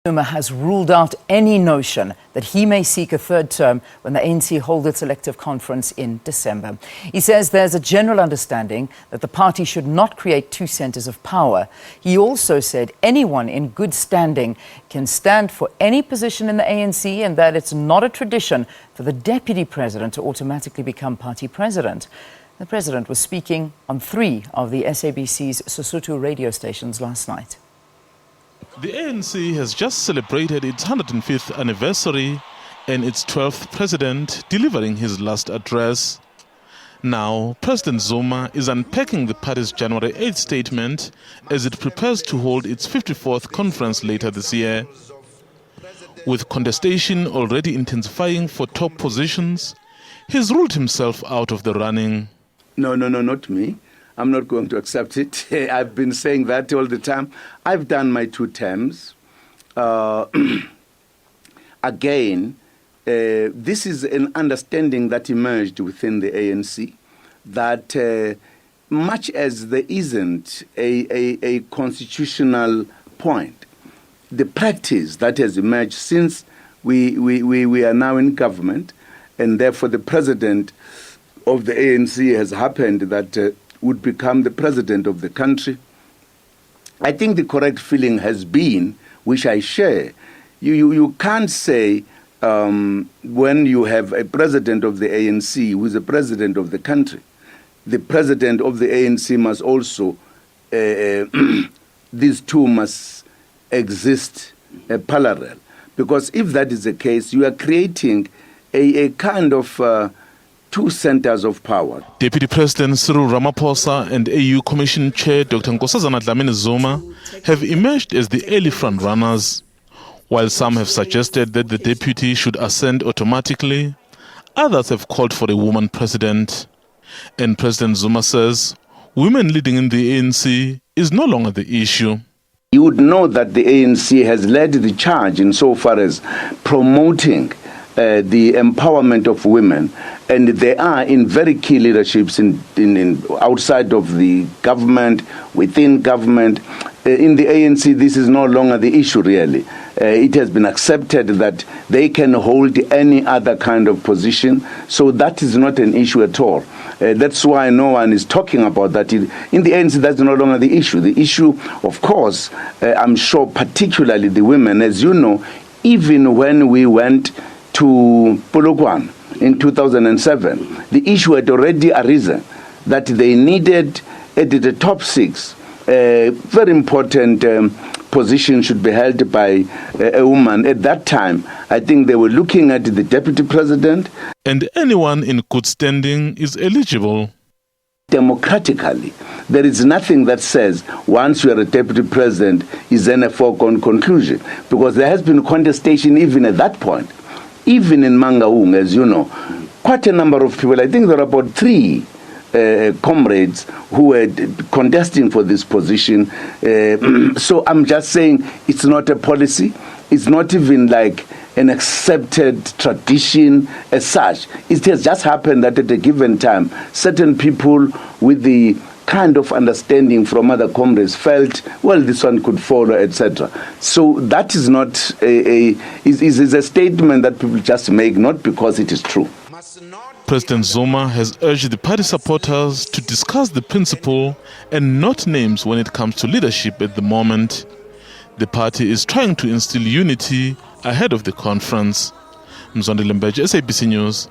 Zuma has ruled out any notion that he may seek a third term when the ANC holds its elective conference in December. He says there's a general understanding that the party should not create two centres of power. He also said anyone in good standing can stand for any position in the ANC and that it's not a tradition for the deputy president to automatically become party president. The president was speaking on 3 of the SABC's Sesotho radio stations last night. The ANC has just celebrated its 105th anniversary and its 12th president delivering his last address. Now, President Zuma is unpacking the party's January 8th statement as it prepares to hold its 54th conference later this year. With contestation already intensifying for top positions, he's ruled himself out of the running. No, not me. I'm not going to accept it. I've been saying that all the time. I've done my 2 terms. Again, this is an understanding that emerged within the ANC that much as there isn't a constitutional point, the practice that has emerged since we are now in government, and therefore the president of the ANC has happened that would become the president of the country. I think the correct feeling has been, which I share, you can't say when you have a president of the ANC who is the president of the country, the president of the ANC must also, these two must exist parallel. Because if that is the case, you are creating a kind of 2 centers of power. Deputy President Cyril Ramaphosa and AU Commission Chair Dr. Nkosazana Dlamini-Zuma have emerged as the early front-runners. While some have suggested that the deputy should ascend automatically, others have called for a woman president. And President Zuma says women leading in the ANC is no longer the issue. You would know that the ANC has led the charge insofar as promoting the empowerment of women, and they are in very key leaderships in outside of the government, within government. In the ANC, this is no longer the issue, really. It has been accepted that they can hold any other kind of position, so that is not an issue at all. That's why no one is talking about that. In the ANC, that's no longer the issue. The issue, of course, I'm sure particularly the women, as you know, even when we went to Polokwane in 2007, the issue had already arisen that they needed, at the top 6, a very important position should be held by a woman. At that time, I think they were looking at the deputy president. And anyone in good standing is eligible. Democratically, there is nothing that says once you are a deputy president is then a foregone conclusion, because there has been contestation even at that point. Even in Mangaung, as you know, quite a number of people, I think there are about 3 comrades who were contesting for this position. So I'm just saying it's not a policy. It's not even like an accepted tradition as such. It has just happened that at a given time, certain people with the kind of understanding from other comrades felt, well, this one could follow, etc. So that is not is a statement that people just make, not because it is true. President Zuma has urged the party supporters to discuss the principle and not names when it comes to leadership at the moment. The party is trying to instill unity ahead of the conference. Mzondi Lembeje, SABC News.